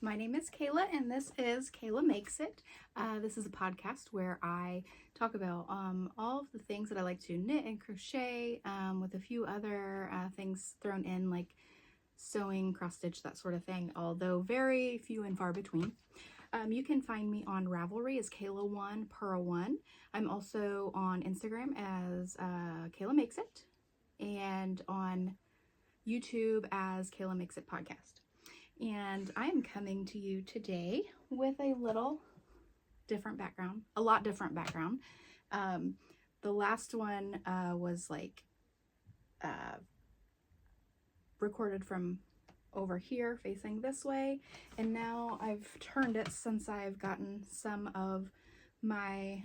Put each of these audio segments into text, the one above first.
My name is Kayla and this is Kayla Makes It. This is a podcast where I talk about all of the things that I like to knit and crochet with a few other things thrown in, like sewing, cross stitch, that sort of thing, although very few and far between. You can find me on Ravelry as Kayla1 Pearl1. I'm also on Instagram as Kayla Makes It and on YouTube as Kayla Makes It Podcast. And I am coming to you today with a little different background, a lot different background. The last one was like recorded from over here facing this way, and now I've turned it since I've gotten some of my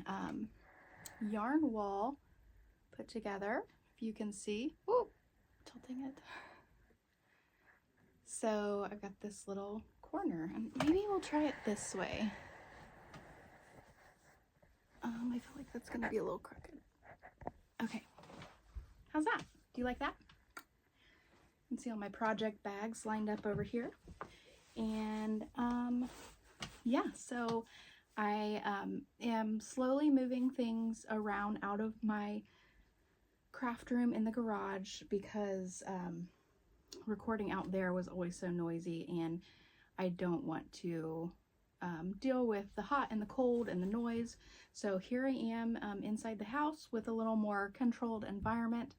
yarn wall put together, if you can see. Whoa, tilting it. So I've got this little corner, and maybe we'll try it this way. I feel like that's gonna be a little crooked. Okay, how's that? Do you like that? You can see all my project bags lined up over here. And yeah, so I am slowly moving things around out of my craft room in the garage because recording out there was always so noisy, and I don't want to deal with the hot and the cold and the noise. So here I am inside the house with a little more controlled environment,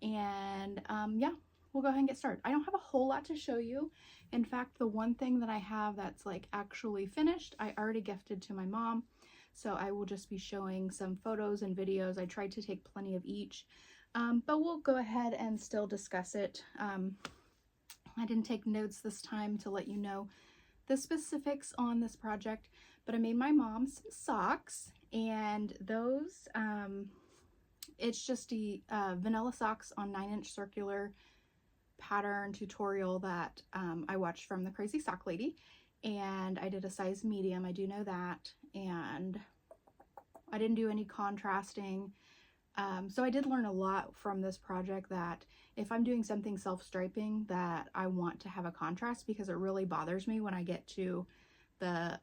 and yeah, we'll go ahead and get started. I don't have a whole lot to show you. In fact, the one thing that I have that's like actually finished, I already gifted to my mom, so I will just be showing some photos and videos. I tried to take plenty of each. But we'll go ahead and still discuss it. I didn't take notes this time to let you know the specifics on this project, but I made my mom some socks, and those, it's just a vanilla socks on 9-inch circular pattern tutorial that I watched from the Crazy Sock Lady, and I did a size medium, I do know that, and I didn't do any contrasting. So I did learn a lot from this project, that if I'm doing something self-striping, that I want to have a contrast, because it really bothers me when I get to the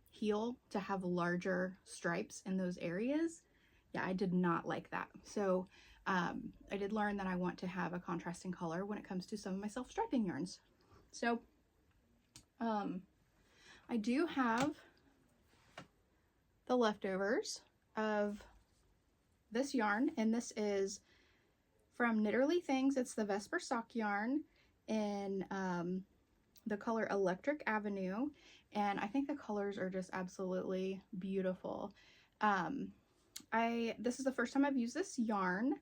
heel to have larger stripes in those areas. Yeah, I did not like that. So I did learn that I want to have a contrasting color when it comes to some of my self-striping yarns. So I do have the leftovers of this yarn, and this is from Knitterly Things. It's the Vesper sock yarn in the color Electric Avenue, and I think the colors are just absolutely beautiful. This is the first time I've used this yarn,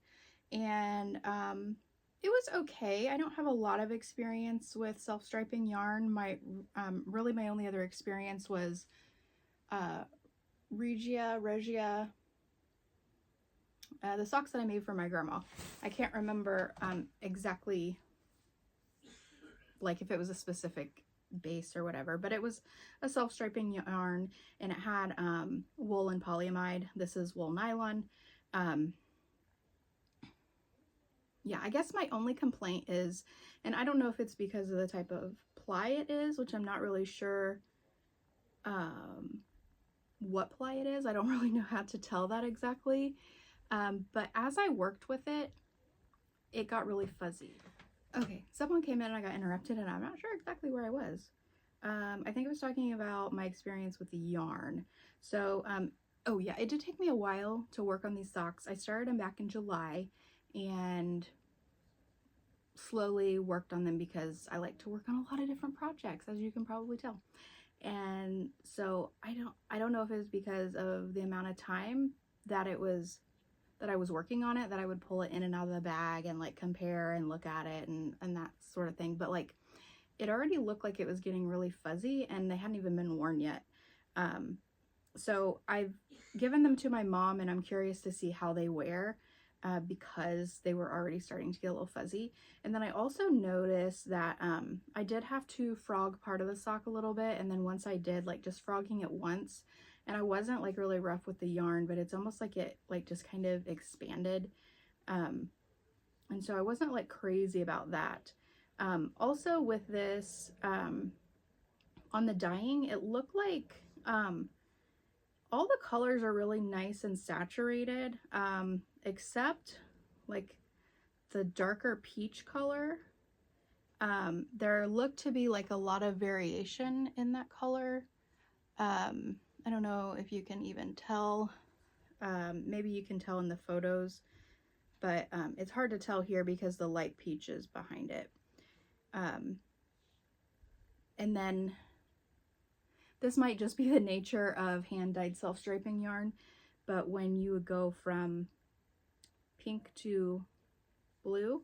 and it was okay. I don't have a lot of experience with self-striping yarn. Really my only other experience was Regia, the socks that I made for my grandma. I can't remember exactly, like if it was a specific base or whatever, but it was a self-striping yarn, and it had wool and polyamide. This is wool nylon. Yeah, I guess my only complaint is, and I don't know if it's because of the type of ply it is, which I'm not really sure what ply it is. I don't really know how to tell that exactly. But as I worked with it, it got really fuzzy. Okay, someone came in and I got interrupted, and I'm not sure exactly where I was. I think I was talking about my experience with the yarn. So, oh yeah, it did take me a while to work on these socks. I started them back in July and slowly worked on them because I like to work on a lot of different projects, as you can probably tell. And so I don't know if it was because of the amount of time that I was working on it, that I would pull it in and out of the bag and like compare and look at it and that sort of thing. But like, it already looked like it was getting really fuzzy, and they hadn't even been worn yet. So I've given them to my mom, and I'm curious to see how they wear because they were already starting to get a little fuzzy. And then I also noticed that I did have to frog part of the sock a little bit, and then once I did, like just frogging it once, and I wasn't like really rough with the yarn, but it's almost like it like just kind of expanded. And so I wasn't like crazy about that. Also with this on the dyeing, it looked like all the colors are really nice and saturated, except like the darker peach color. There looked to be like a lot of variation in that color. I don't know if you can even tell. Maybe you can tell in the photos, but it's hard to tell here because the light peach is behind it. And then this might just be the nature of hand-dyed self-striping yarn, but when you would go from pink to blue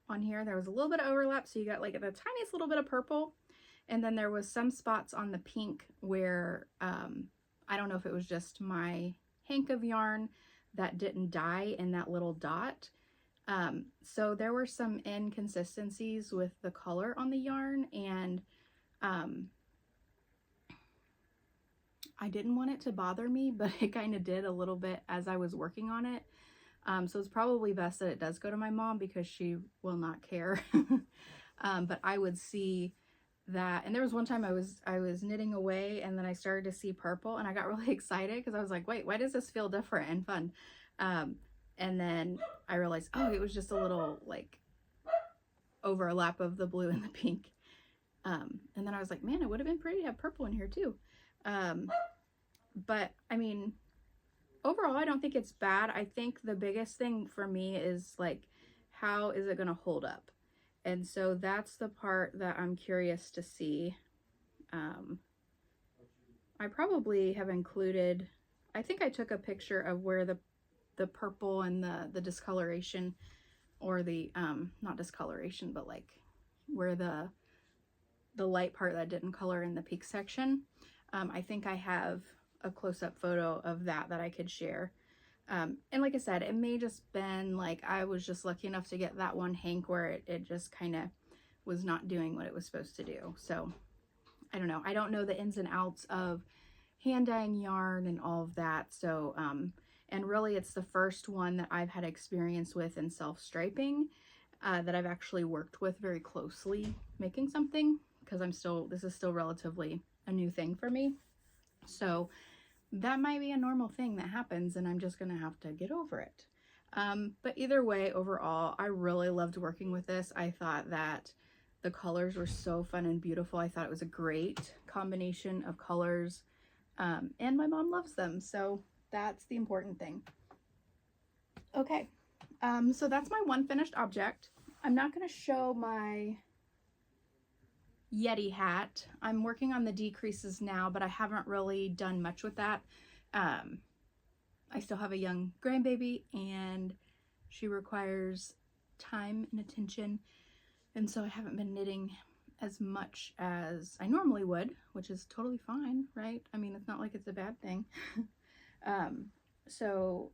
on here, there was a little bit of overlap, so you got like the tiniest little bit of purple, and then there was some spots on the pink where I don't know if it was just my hank of yarn that didn't dye in that little dot. So there were some inconsistencies with the color on the yarn, and I didn't want it to bother me, but it kind of did a little bit as I was working on it. So it's probably best that it does go to my mom because she will not care. But I would see that, and there was one time I was knitting away, and then I started to see purple, and I got really excited because I was like, wait, why does this feel different and fun? And then I realized, oh, it was just a little like overlap of the blue and the pink. And then I was like, man, it would have been pretty to have purple in here too. But I mean, overall, I don't think it's bad. I think the biggest thing for me is like, how is it going to hold up? And so that's the part that I'm curious to see. I probably have included, I think I took a picture of where the purple and the discoloration, or the, not discoloration, but like where the light part that didn't color in the peak section. I think I have a close-up photo of that I could share. And like I said, it may just been like I was just lucky enough to get that one hank where it just kind of was not doing what it was supposed to do. So I don't know. I don't know the ins and outs of hand dyeing yarn and all of that. So, and really it's the first one that I've had experience with in self-striping, that I've actually worked with very closely making something, because this is still relatively a new thing for me. So that might be a normal thing that happens, and I'm just gonna have to get over it. But either way, overall, I really loved working with this. I thought that the colors were so fun and beautiful. I thought it was a great combination of colors, and my mom loves them, so that's the important thing. Okay, so that's my one finished object. I'm not gonna show my Yeti hat. I'm working on the decreases now, but I haven't really done much with that. I still have a young grandbaby, and she requires time and attention, and so I haven't been knitting as much as I normally would, which is totally fine, right? I mean, it's not like it's a bad thing. So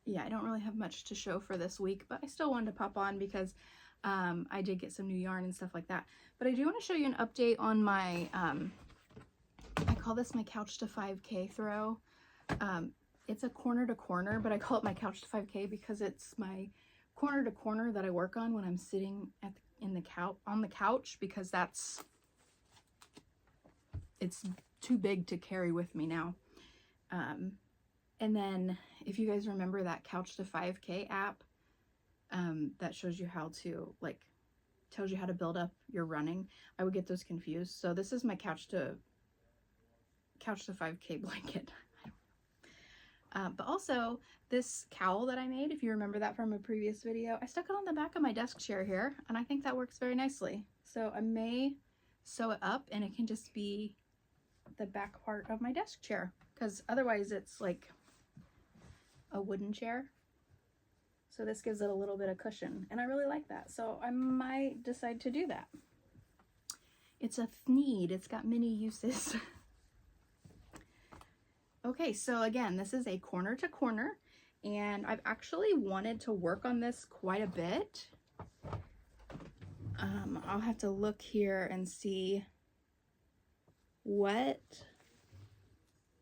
yeah, I don't really have much to show for this week, but I still wanted to pop on because I did get some new yarn and stuff like that. But I do want to show you an update on my, I call this my Couch25K Throw. It's a corner to corner, but I call it my Couch25K because it's my corner to corner that I work on when I'm sitting on the couch, because it's too big to carry with me now. And then if you guys remember that Couch25K app, that shows you how to, like, tells you how to build up your running, I would get those confused. So this is my Couch25K blanket. But also this cowl that I made, if you remember that from a previous video, I stuck it on the back of my desk chair here, and I think that works very nicely. So I may sew it up and it can just be the back part of my desk chair, because otherwise it's like a wooden chair. So this gives it a little bit of cushion, and I really like that. So I might decide to do that. It's a thneed. It's got many uses. Okay, so again, this is a corner to corner, and I've actually wanted to work on this quite a bit. I'll have to look here and see what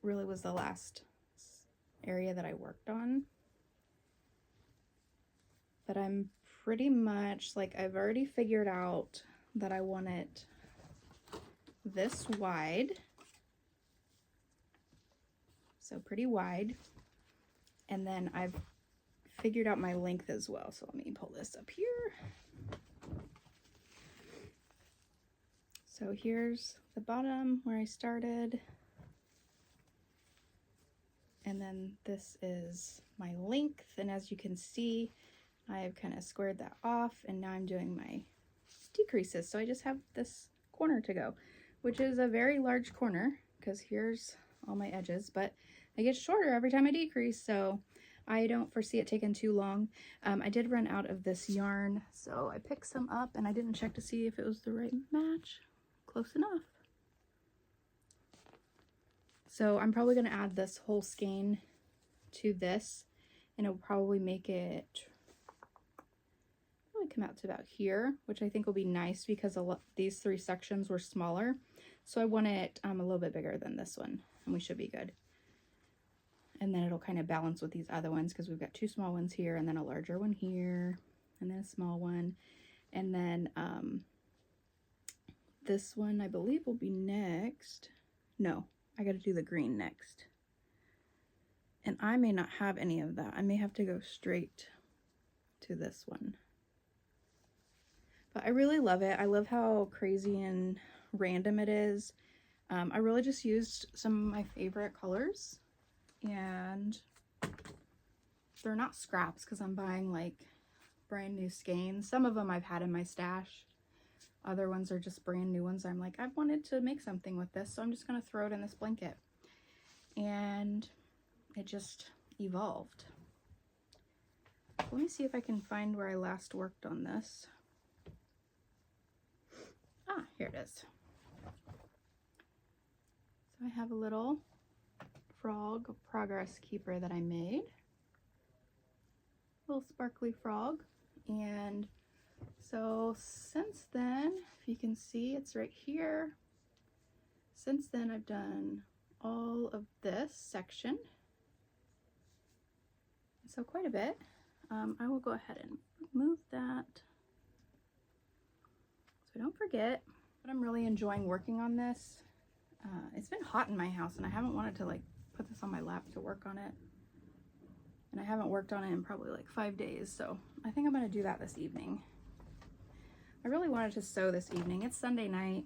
really was the last area that I worked on. But I'm pretty much, like, I've already figured out that I want it this wide. So pretty wide. And then I've figured out my length as well. So let me pull this up here. So here's the bottom where I started. And then this is my length. And as you can see, I've kind of squared that off, and now I'm doing my decreases. So I just have this corner to go, which is a very large corner because here's all my edges, but they get shorter every time I decrease, so I don't foresee it taking too long. I did run out of this yarn, so I picked some up, and I didn't check to see if it was the right match. Close enough. So I'm probably going to add this whole skein to this, and it'll probably make it come out to about here, which I think will be nice because these 3 sections were smaller. So I want it a little bit bigger than this one, and we should be good. And then it'll kind of balance with these other ones because we've got 2 small ones here, and then a larger one here, and then a small one. And then this one I believe will be next. No, I got to do the green next. And I may not have any of that. I may have to go straight to this one. But I really love it. I love how crazy and random it is. I really just used some of my favorite colors, and they're not scraps because I'm buying like brand new skeins. Some of them I've had in my stash. Other ones are just brand new ones. I'm like, I've wanted to make something with this, so I'm just going to throw it in this blanket. And it just evolved. Let me see if I can find where I last worked on this. Ah, here it is. So I have a little frog progress keeper that I made. Little sparkly frog. And so since then, if you can see, it's right here. Since then, I've done all of this section. So quite a bit. I will go ahead and move that so I don't forget. But I'm really enjoying working on this. It's been hot in my house, and I haven't wanted to like put this on my lap to work on it. And I haven't worked on it in probably like 5 days, so I think I'm going to do that this evening. I really wanted to sew this evening. It's Sunday night,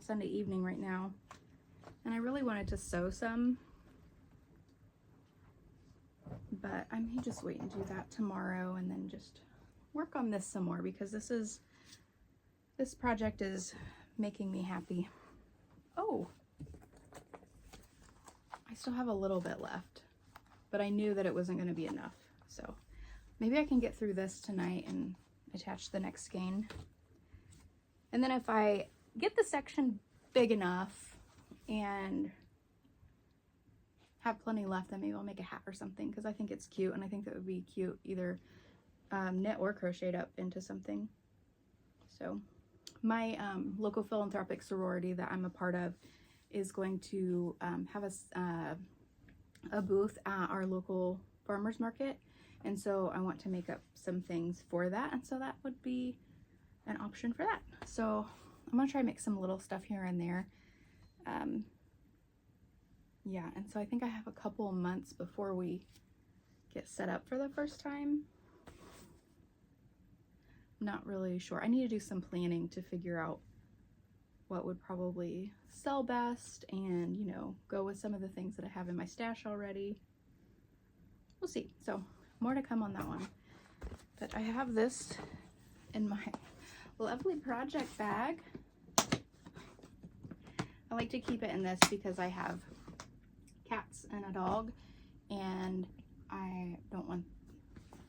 Sunday evening right now, and I really wanted to sew some, but I may just wait and do that tomorrow and then just work on this some more because this project is making me happy. Oh, I still have a little bit left, but I knew that it wasn't going to be enough, so maybe I can get through this tonight and attach the next skein. And then if I get the section big enough and have plenty left, then maybe I'll make a hat or something because I think it's cute, and I think that would be cute either knit or crocheted up into something. So my local philanthropic sorority that I'm a part of is going to have a booth at our local farmers market, and so I want to make up some things for that, and so that would be an option for that. So I'm gonna try to make some little stuff here and there. Yeah, and so I think I have a couple of months before we get set up for the first time. Not really sure. I need to do some planning to figure out what would probably sell best and, you know, go with some of the things that I have in my stash already. We'll see. So more to come on that one. But I have this in my lovely project bag. I like to keep it in this because I have cats and a dog, and I don't want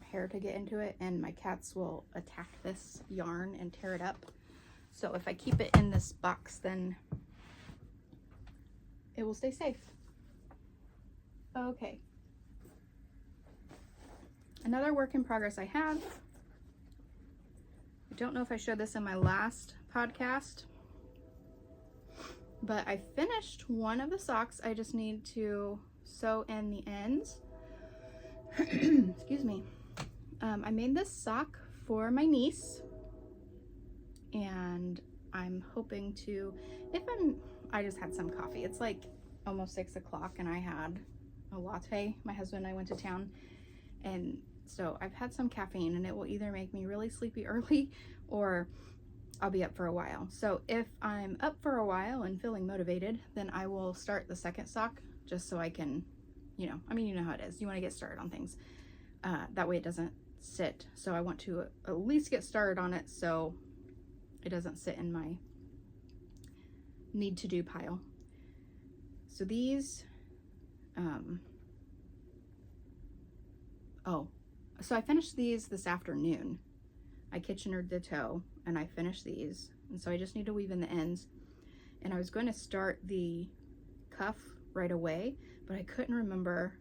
hair to get into it, and my cats will attack this yarn and tear it up. So if I keep it in this box, then it will stay safe. Okay. Another work in progress I have. I don't know if I showed this in my last podcast, but I finished one of the socks. I just need to sew in the ends. Excuse me. I made this sock for my niece, and I'm hoping to, I just had some coffee. It's like almost 6 o'clock and I had a latte. My husband and I went to town, and so I've had some caffeine, and it will either make me really sleepy early or I'll be up for a while. So if I'm up for a while and feeling motivated, then I will start the second sock just so I can, you know, I mean, you know how it is. You want to get started on things. That way it doesn't sit. So I want to at least get started on it so it doesn't sit in my need to do pile. So these, so I finished these this afternoon. I kitchenered the toe and I finished these. And so I just need to weave in the ends. And I was going to start the cuff right away, but I couldn't remember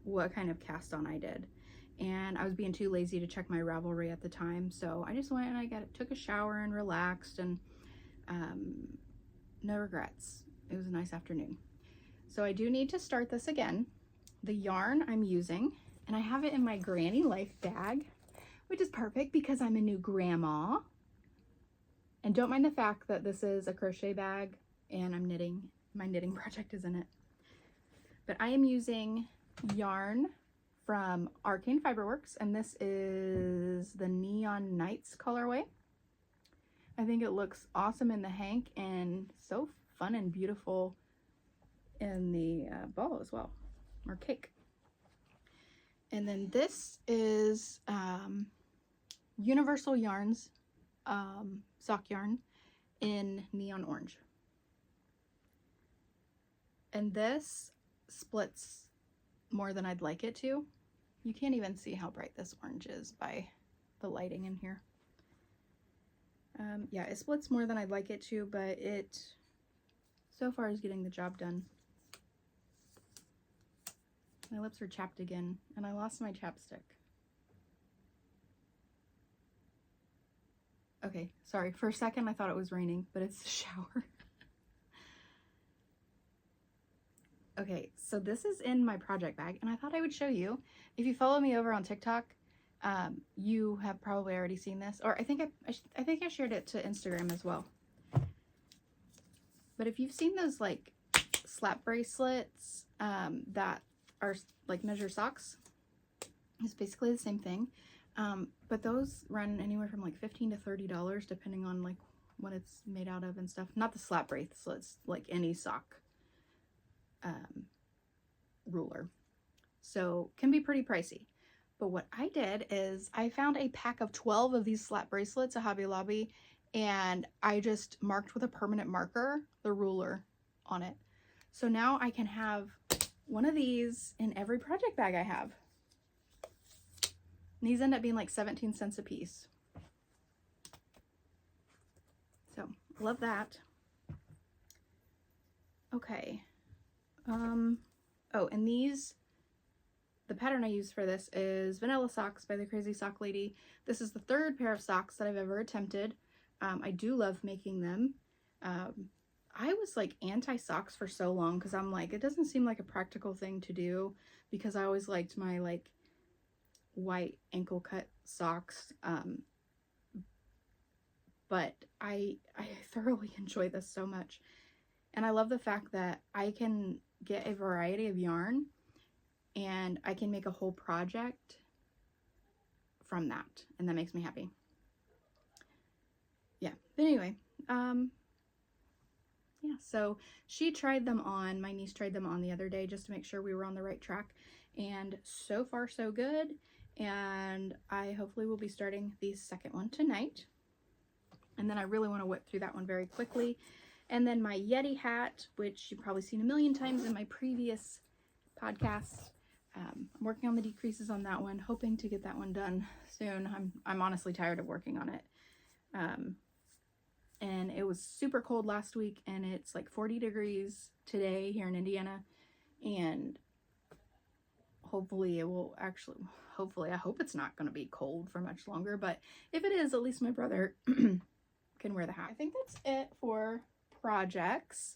what kind of cast on I did. And I was being too lazy to check my Ravelry at the time. So I just went and I took a shower and relaxed, and no regrets. It was a nice afternoon. So I do need to start this again. The yarn I'm using, and I have it in my Granny Life bag, which is perfect because I'm a new grandma. And don't mind the fact that this is a crochet bag and I'm knitting. My knitting project is in it. But I am using yarn from Arcane Fibre Works, and this is the Neon Nights colorway. I think it looks awesome in the hank and so fun and beautiful in the ball as well, or cake. And then this is Universal Yarns sock yarn in neon orange. And this splits more than I'd like it to. You can't even see how bright this orange is by the lighting in here. Yeah, it splits more than I'd like it to, but it so far is getting the job done. My lips are chapped again, and I lost my chapstick. Okay, sorry. For a second I thought it was raining, but it's the shower. Okay, so this is in my project bag, and I thought I would show you. If you follow me over on TikTok, you have probably already seen this, or I think I shared it to Instagram as well. But if you've seen those like slap bracelets that are like measure socks, it's basically the same thing. But those run anywhere from like $15 to $30 depending on like what it's made out of and stuff. Not the slap bracelets, like any sock ruler. So can be pretty pricey. But what I did is I found a pack of 12 of these slap bracelets at Hobby Lobby, and I just marked with a permanent marker the ruler on it. So now I can have one of these in every project bag I have. And these end up being like 17 cents a piece. So, love that. Okay. Oh, and these, the pattern I use for this is Vanilla Socks by the Crazy Sock Lady. This is the third pair of socks that I've ever attempted. I do love making them. I was like anti-socks for so long because I'm like, it doesn't seem like a practical thing to do, because I always liked my like white ankle cut socks. But I thoroughly enjoy this so much. And I love the fact that I can get a variety of yarn and I can make a whole project from that. And that makes me happy. Yeah, but anyway, yeah, so she tried them on, my niece tried them on the other day just to make sure we were on the right track. And so far so good. And I hopefully will be starting the second one tonight. And then I really want to whip through that one very quickly. And then my Yeti hat, which you've probably seen a million times in my previous podcasts. I'm working on the decreases on that one, hoping to get that one done soon. I'm honestly tired of working on it. And it was super cold last week, and it's like 40 degrees today here in Indiana. And hopefully it will actually, I hope it's not going to be cold for much longer. But if it is, at least my brother can wear the hat. I think that's it for projects.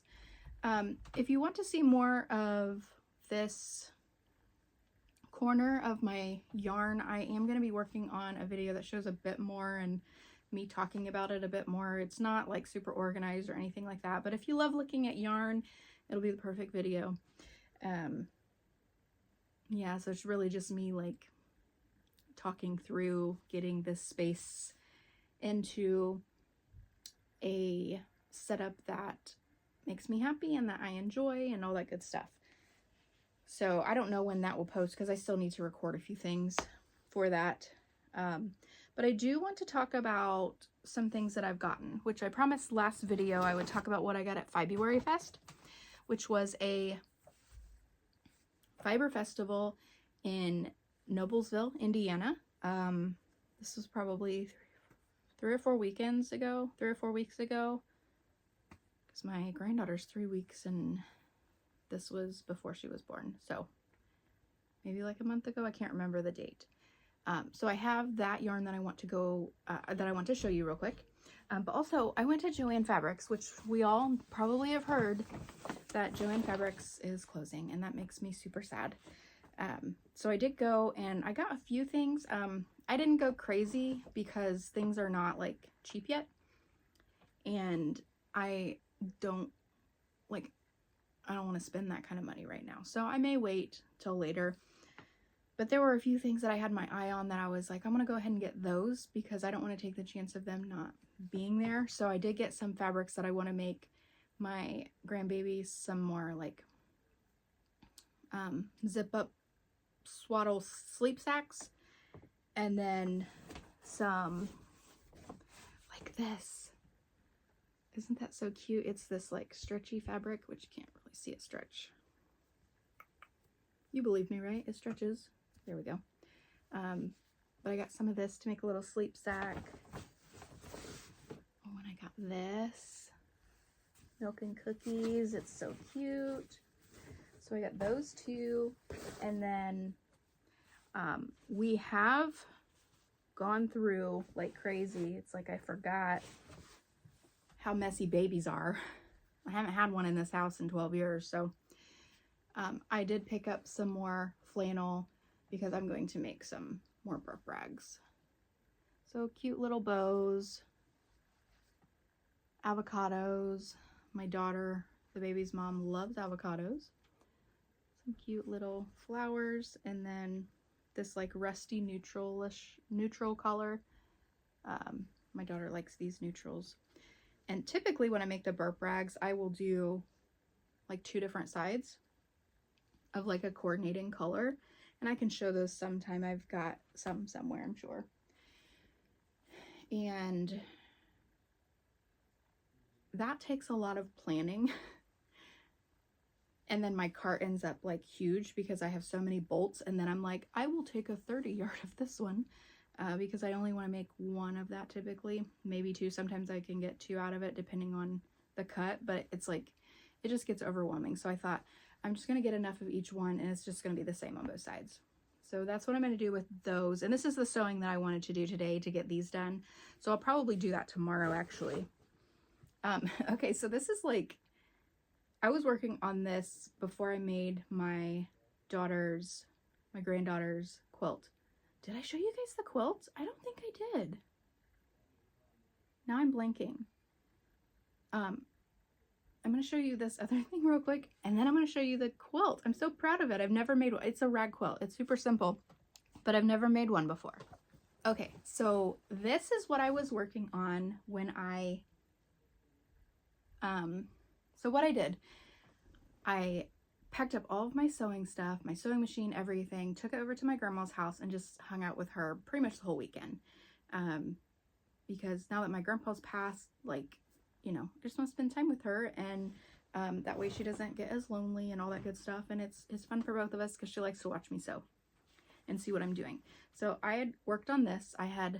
If you want to see more of this corner of my yarn, I am going to be working on a video that shows a bit more and me talking about it a bit more. It's not like super organized or anything like that, but if you love looking at yarn, it'll be the perfect video. Yeah, so it's really just me like talking through getting this space into a setup that makes me happy and that I enjoy and all that good stuff. So I don't know when that will post because I still need to record a few things for that. But I do want to talk about some things that I've gotten, which I promised last video I would talk about what I got at February Fest, which was a fiber festival in Noblesville, Indiana. This was probably 3 or 4 weekends ago, 3 or 4 weeks ago, because my granddaughter's 3 weeks and this was before she was born. So maybe like a month ago, I can't remember the date. So I have that yarn that I want to go, that I want to show you real quick. But also I went to Joann Fabrics, which we all probably have heard that Joann Fabrics is closing, and that makes me super sad. So I did go and I got a few things. I didn't go crazy because things are not like cheap yet. And I don't want to spend that kind of money right now. So I may wait till later. But there were a few things that I had my eye on that I was like, I'm going to go ahead and get those because I don't want to take the chance of them not being there. So I did get some fabrics that I want to make my grandbaby some more like zip up swaddle sleep sacks, and then some like this. Isn't that so cute? It's this like stretchy fabric, which you can't really see it stretch. You believe me, right? It stretches. There we go. But I got some of this to make a little sleep sack. Oh, and I got this. Milk and cookies. It's so cute. So I got those two. And then we have gone through like crazy. It's like I forgot how messy babies are. I haven't had one in this house in 12 years. So I did pick up some more flannel because I'm going to make some more burp rags. So cute little bows, avocados. My daughter, the baby's mom, loves avocados. Some cute little flowers, and then this like rusty neutral color. My daughter likes these neutrals. And typically when I make the burp rags, I will do like 2 different sides of like a coordinating color. And I can show those sometime. I've got some somewhere, I'm sure. And that takes a lot of planning. And then my cart ends up like huge because I have so many bolts. And then I'm like, I will take a 30 yard of this one because I only want to make 1 of that typically, maybe 2. Sometimes I can get 2 out of it depending on the cut, but it's like, it just gets overwhelming. So I thought I'm just going to get enough of each one and it's just going to be the same on both sides. So that's what I'm going to do with those. And this is the sewing that I wanted to do today to get these done. So I'll probably do that tomorrow actually. Okay, so this is like, I was working on this before I made my granddaughter's quilt. Did I show you guys the quilt? I don't think I did. Now I'm blanking. I'm going to show you this other thing real quick, and then I'm going to show you the quilt. I'm so proud of it. I've never made one. It's a rag quilt. It's super simple, but I've never made one before. Okay, so this is what I was working on when so what I did, I packed up all of my sewing stuff, my sewing machine, everything, took it over to my grandma's house and just hung out with her pretty much the whole weekend. Because now that my grandpa's passed, like, you know, I just want to spend time with her, and that way she doesn't get as lonely and all that good stuff. And it's fun for both of us because she likes to watch me sew and see what I'm doing. So I had worked on this. I had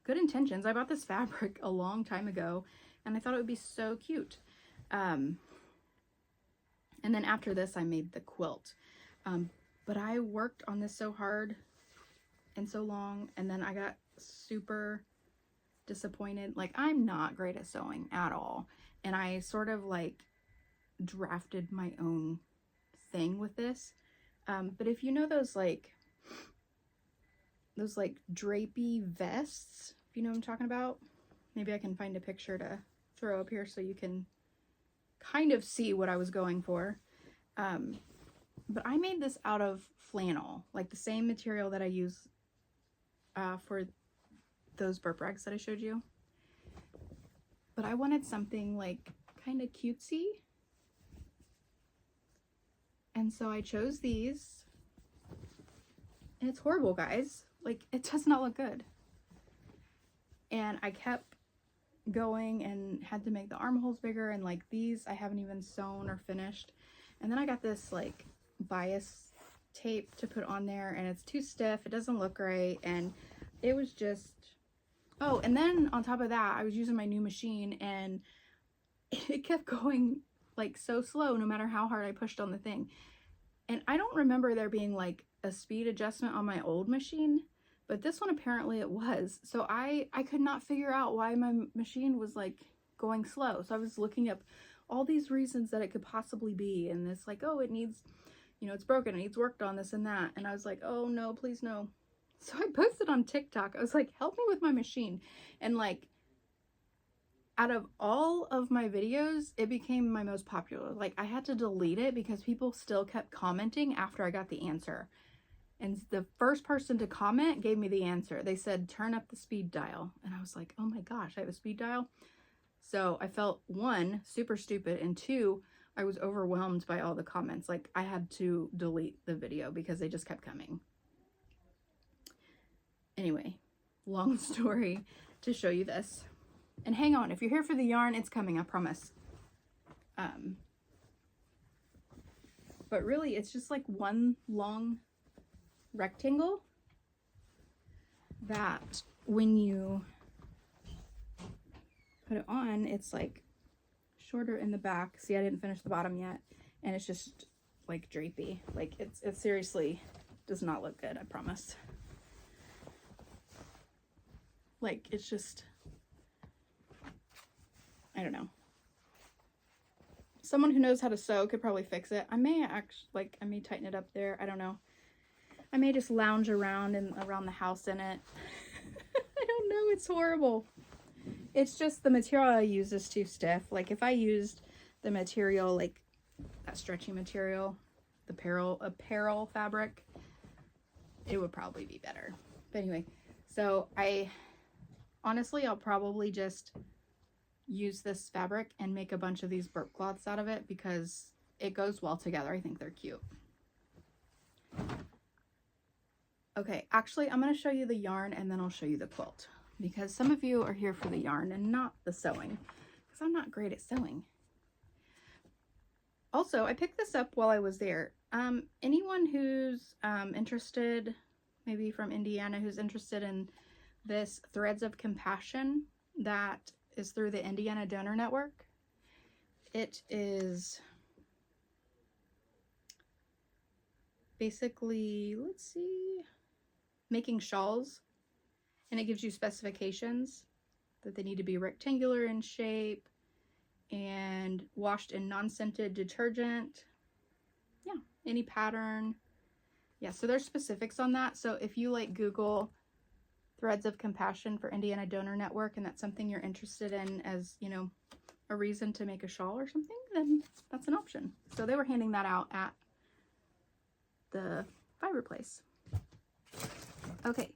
good intentions. I bought this fabric a long time ago and I thought it would be so cute. And then after this, I made the quilt. But I worked on this so hard and so long, and then I got super disappointed. Like, I'm not great at sewing at all. And I sort of like drafted my own thing with this. But if you know those drapey vests, if you know what I'm talking about, Maybe I can find a picture to throw up here so you can kind of see what I was going for. But I made this out of flannel, like the same material that I use for those burp rags that I showed you. But I wanted something like kind of cutesy. And so I chose these. And it's horrible, guys. Like, it does not look good. And I kept going and had to make the armholes bigger, and like these I haven't even sewn or finished. And then I got this like bias tape to put on there, and it's too stiff, it doesn't look right, and it was just, oh, and then on top of that I was using my new machine and it kept going like so slow no matter how hard I pushed on the thing. And I don't remember there being like a speed adjustment on my old machine, but this one apparently it was. So I could not figure out why my machine was like going slow. So I was looking up all these reasons that it could possibly be, and it's like, oh, it needs, you know, it's broken, it needs worked on, this and that. And I was like, oh no, please no. So I posted on TikTok, I was like, help me with my machine. And like, out of all of my videos, it became my most popular. Like, I had to delete it because people still kept commenting after I got the answer. And the first person to comment gave me the answer. They said, turn up the speed dial. And I was like, oh my gosh, I have a speed dial? So I felt, one, super stupid, and two, I was overwhelmed by all the comments. Like, I had to delete the video because they just kept coming. Anyway, long story to show you this. And hang on, if you're here for the yarn, it's coming, I promise. But really, it's just like one long rectangle that when you put it on, it's like shorter in the back. See, I didn't finish the bottom yet, and it's just like drapey. Like, it seriously does not look good, I promise. Like, it's just, I don't know. Someone who knows how to sew could probably fix it. I may actually, like, I may tighten it up there. I don't know. I may just lounge around and around the house in it. I don't know. It's horrible. It's just the material I use is too stiff. Like, if I used the material, like that stretchy material, the apparel fabric, it would probably be better. But anyway, so honestly, I'll probably just use this fabric and make a bunch of these burp cloths out of it because it goes well together. I think they're cute. Okay, actually, I'm going to show you the yarn and then I'll show you the quilt, because some of you are here for the yarn and not the sewing, because I'm not great at sewing. Also, I picked this up while I was there. Anyone who's interested, maybe from Indiana, who's interested in this Threads of Compassion that is through the Indiana Donor Network. It is basically, let's see, making shawls, and it gives you specifications that they need to be rectangular in shape and washed in non-scented detergent. Yeah, any pattern. Yeah, so there's specifics on that. So if you like Google Threads of Compassion for Indiana Donor Network, and that's something you're interested in as, you know, a reason to make a shawl or something, then that's an option. So they were handing that out at the fiber place. Okay,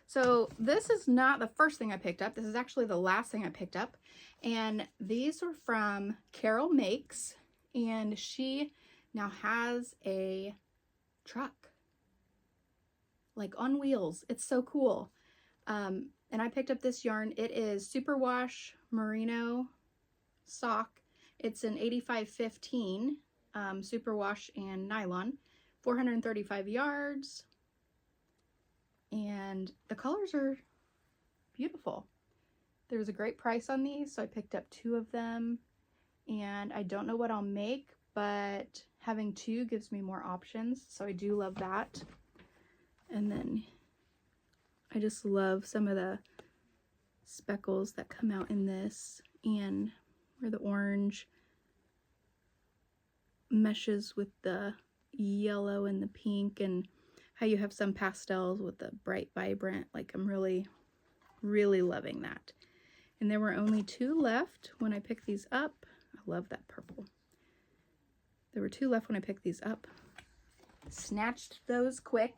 so this is not the first thing I picked up. This is actually the last thing I picked up. And these are from Carol Makes, and she now has a truck, like on wheels. It's so cool. And I picked up this yarn. It is Superwash Merino Sock. It's an 85-15 superwash and nylon, 435 yards. And the colors are beautiful. There's a great price on these, so I picked up 2 of them. And I don't know what I'll make, but having 2 gives me more options, so I do love that. And then I just love some of the speckles that come out in this, and where the orange meshes with the yellow and the pink, and how you have some pastels with the bright vibrant. Like, I'm really, really loving that. And there were only 2 left when I picked these up. I love that purple. There were 2 left when I picked these up. Snatched those quick.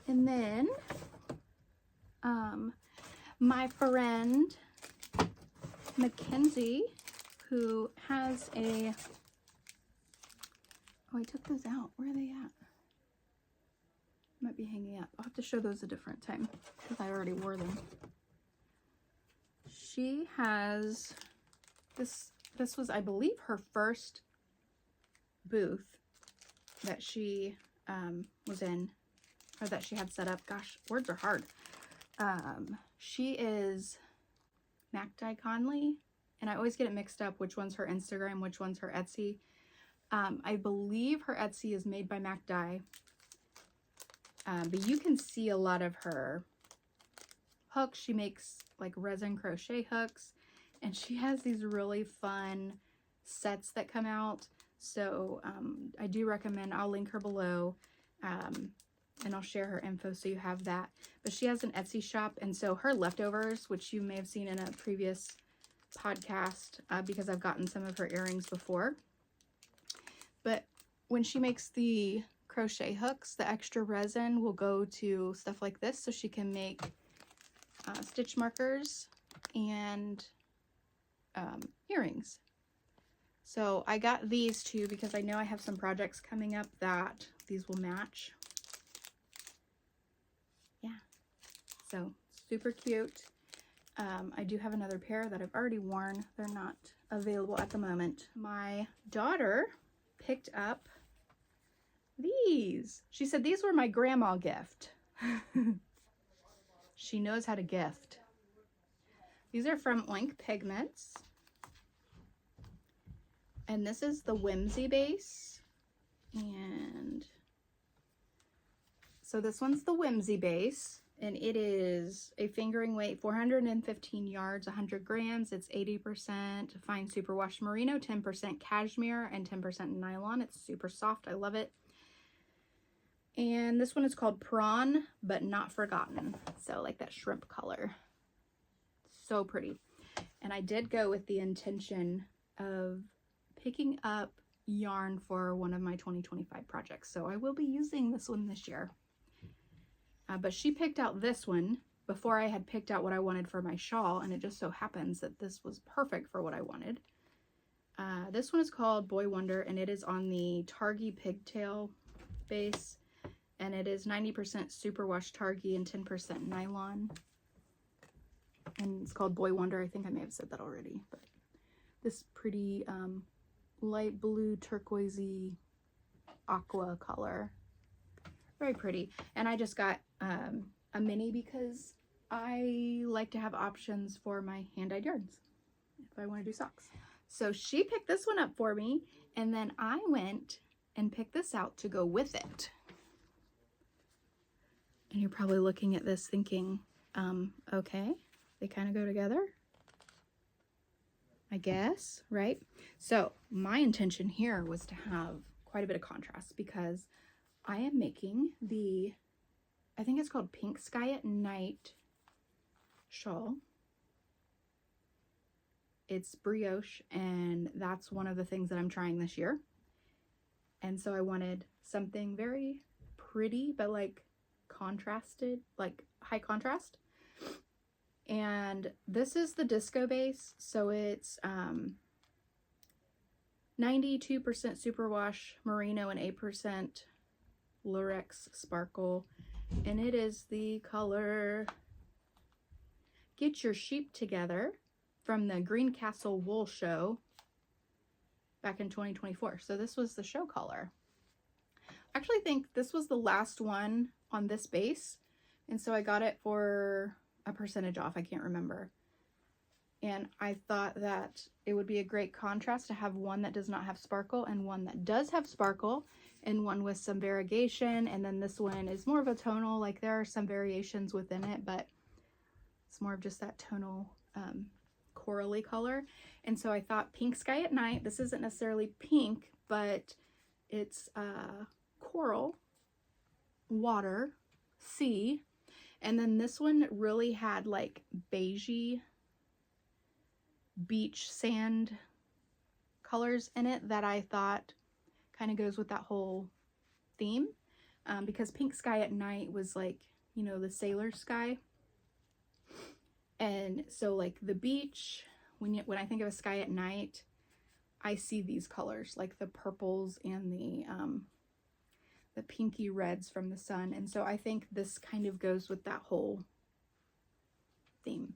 And then my friend Mackenzie, who has a, oh, I took those out. Where are they at? Might be hanging up. I'll have to show those a different time because I already wore them. She has this was, I believe, her first booth that she was in, or that she had set up. Gosh, words are hard. She is Macdye Conley, and I always get it mixed up which one's her Instagram, which one's her Etsy. I believe her Etsy is made by Macdye, but you can see a lot of her hooks. She makes like resin crochet hooks, and she has these really fun sets that come out. So I do recommend, I'll link her below, and I'll share her info so you have that. But she has an Etsy shop, and so her leftovers, which you may have seen in a previous podcast, because I've gotten some of her earrings before. But when she makes the crochet hooks, the extra resin will go to stuff like this, so she can make stitch markers and earrings. So I got these 2 because I know I have some projects coming up that these will match. Yeah, so super cute. I do have another pair that I've already worn. They're not available at the moment. My daughter picked up these. She said these were my grandma gift. She knows how to gift. These are from Oink Pigments. And this is the Whimsy base. And so this one's the Whimsy base. And it is a fingering weight, 415 yards, 100 grams. It's 80% fine superwash merino, 10% cashmere, and 10% nylon. It's super soft. I love it. And this one is called Prawn, but Not Forgotten. So like that shrimp color. So pretty. And I did go with the intention of picking up yarn for one of my 2025 projects. So I will be using this one this year. But she picked out this one before I had picked out what I wanted for my shawl. And it just so happens that this was perfect for what I wanted. This one is called Boy Wonder, and it is on the Targhee Pigtail base. And it is 90% superwash Targhee and 10% nylon. And it's called Boy Wonder. I think I may have said that already. But this pretty light blue turquoisey aqua color. Very pretty. And I just got a mini because I like to have options for my hand-dyed yarns if I want to do socks. So she picked this one up for me, and then I went and picked this out to go with it. And you're probably looking at this thinking, okay, they kind of go together, I guess, right? So my intention here was to have quite a bit of contrast because I am making the, I think it's called Pink Sky at Night shawl. It's brioche, and that's one of the things that I'm trying this year. And so I wanted something very pretty, but like contrasted, like high contrast. And this is the disco base, so it's 92% superwash merino and 8% lurex sparkle, and it is the color Get Your Sheep Together from the Greencastle Wool Show back in 2024. So this was the show color. I actually think this was the last one on this base, and so I got it for a percentage off. I can't remember. And I thought that it would be a great contrast to have one that does not have sparkle and one that does have sparkle, and one with some variegation. And then this one is more of a tonal, like there are some variations within it, but it's more of just that tonal corally color. And so I thought Pink Sky at Night, this isn't necessarily pink, but it's coral, water, sea, And then this one really had like beigey beach sand colors in it that I thought kind of goes with that whole theme, because Pink Sky at Night was like, you know, the sailor sky. And so like the beach, when I think of a sky at night, I see these colors, like the purples and the pinky reds from the sun. And so I think this kind of goes with that whole theme.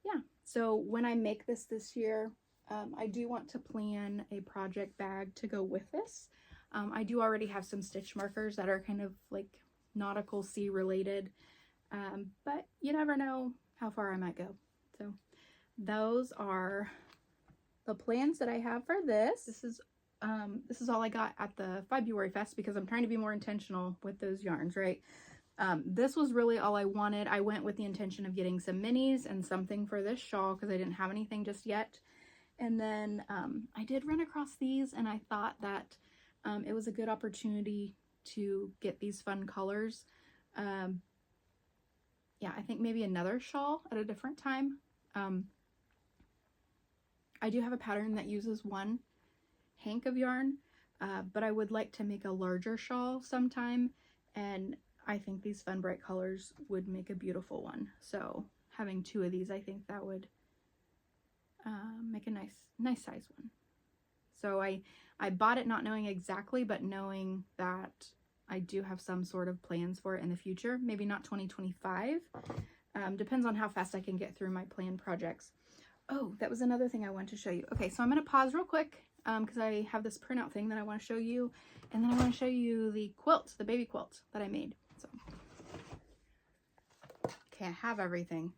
Yeah, so when I make this year, I do want to plan a project bag to go with this. I do already have some stitch markers that are kind of like nautical sea related, but you never know how far I might go. So those are the plans that I have for this. This is all I got at the February Fest because I'm trying to be more intentional with those yarns, right? This was really all I wanted. I went with the intention of getting some minis and something for this shawl because I didn't have anything just yet. And then I did run across these, and I thought that it was a good opportunity to get these fun colors. Yeah, I think maybe another shawl at a different time. I do have a pattern that uses one hank of yarn, but I would like to make a larger shawl sometime, and I think these fun bright colors would make a beautiful one. So having two of these, I think that would make a nice size one. So I bought it not knowing exactly, but knowing that I do have some sort of plans for it in the future. Maybe not 2025. Depends on how fast I can get through my planned projects. Oh, that was another thing I wanted to show you. Okay, so I'm going to pause real quick because I have this printout thing that I want to show you. And then I want to show you the quilt, the baby quilt that I made. So, okay, I have everything.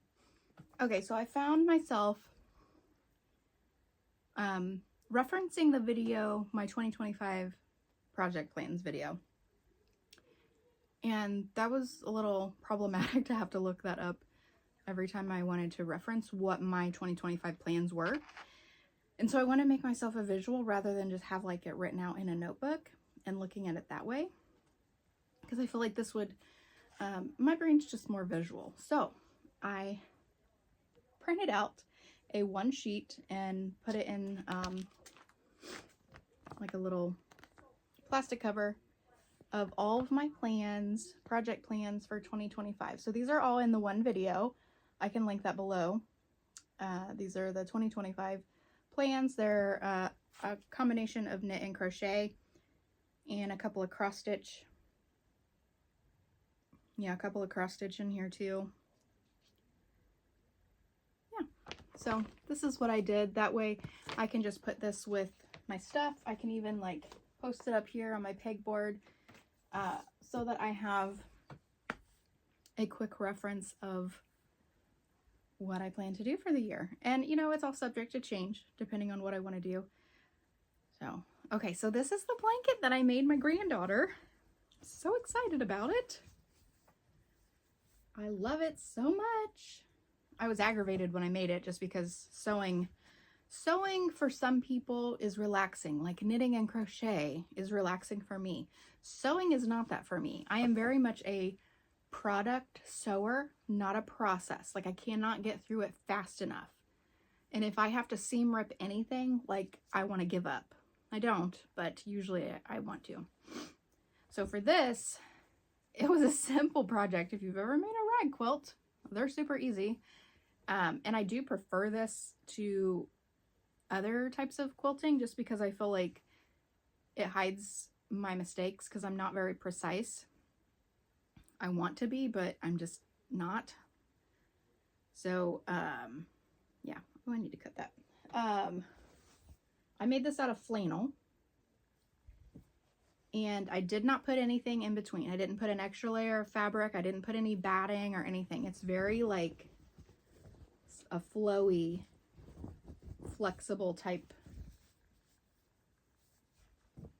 Okay, so I found myself referencing the video, my 2025 project plans video. And that was a little problematic to have to look that up every time I wanted to reference what my 2025 plans were. And so I want to make myself a visual rather than just have like it written out in a notebook and looking at it that way. Because I feel like this would, my brain's just more visual. So I printed out a one sheet and put it in like a little plastic cover of all of my plans, project plans for 2025. So these are all in the one video. I can link that below. These are the 2025 plans. They're a combination of knit and crochet and a couple of cross stitch. Yeah, a couple of cross stitch in here too. Yeah, so this is what I did. That way I can just put this with my stuff. I can even like post it up here on my pegboard so that I have a quick reference of what I plan to do for the year. And you know, it's all subject to change depending on what I want to do. So, okay, so this is the blanket that I made my granddaughter. So excited about it. I love it so much. I was aggravated when I made it just because sewing for some people is relaxing. Like knitting and crochet is relaxing for me. Sewing is not that for me. I am very much a product sewer, not a process. Like I cannot get through it fast enough. And if I have to seam rip anything, like I want to give up. I don't, but usually I want to. So for this, it was a simple project. If you've ever made a rag quilt, they're super easy. And I do prefer this to other types of quilting just because I feel like it hides my mistakes because I'm not very precise. I want to be, but I'm just not. So, yeah, oh, I need to cut that. I made this out of flannel. And I did not put anything in between. I didn't put an extra layer of fabric. I didn't put any batting or anything. It's very like a flowy, flexible type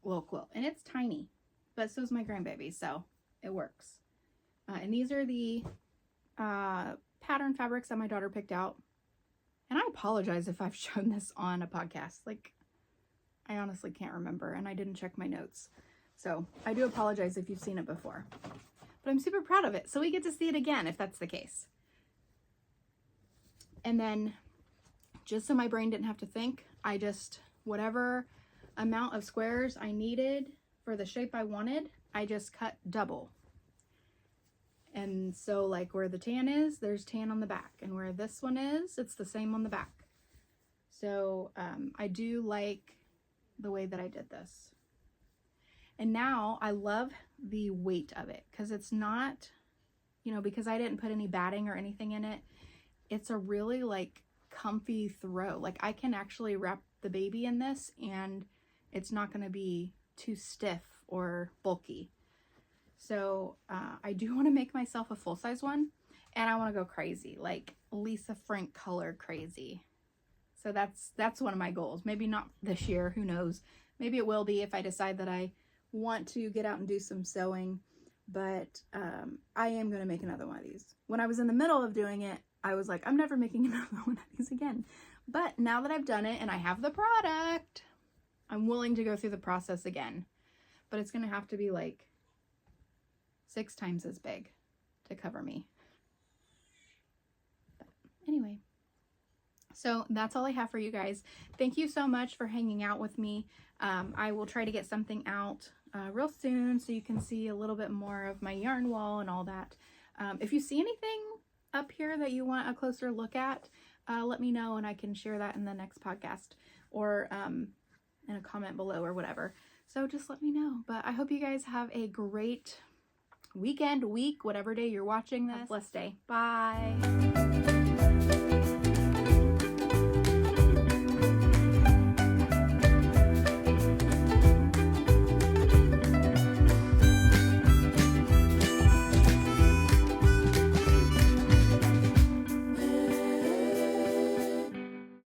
little quilt. And it's tiny, but so is my grandbaby, so it works. And these are the pattern fabrics that my daughter picked out. And I apologize if I've shown this on a podcast. Like, I honestly can't remember, and I didn't check my notes. So I do apologize if you've seen it before. but I'm super proud of it. So we get to see it again if that's the case. And then just so my brain didn't have to think, I just, whatever amount of squares I needed for the shape I wanted, I just cut double. And so like where the tan is, there's tan on the back, and where this one is, it's the same on the back. So I do like the way that I did this. And now I love the weight of it, because it's not, you know, because I didn't put any batting or anything in it, it's a really like comfy throw. Like I can actually wrap the baby in this and it's not going to be too stiff or bulky. So I do want to make myself a full-size one, and I want to go crazy, like Lisa Frank color crazy. So that's one of my goals. Maybe not this year, who knows? Maybe it will be if I decide that I want to get out and do some sewing, but I am going to make another one of these. When I was in the middle of doing it, I was like, I'm never making another one of these again. But now that I've done it and I have the product, I'm willing to go through the process again. But it's going to have to be like 6 times as big to cover me. But anyway, so that's all I have for you guys. Thank you so much for hanging out with me. I will try to get something out real soon so you can see a little bit more of my yarn wall and all that. If you see anything up here that you want a closer look at, let me know and I can share that in the next podcast, or in a comment below or whatever. So just let me know. But I hope you guys have a great weekend, week, whatever day you're watching this. Have a blessed day. Bye.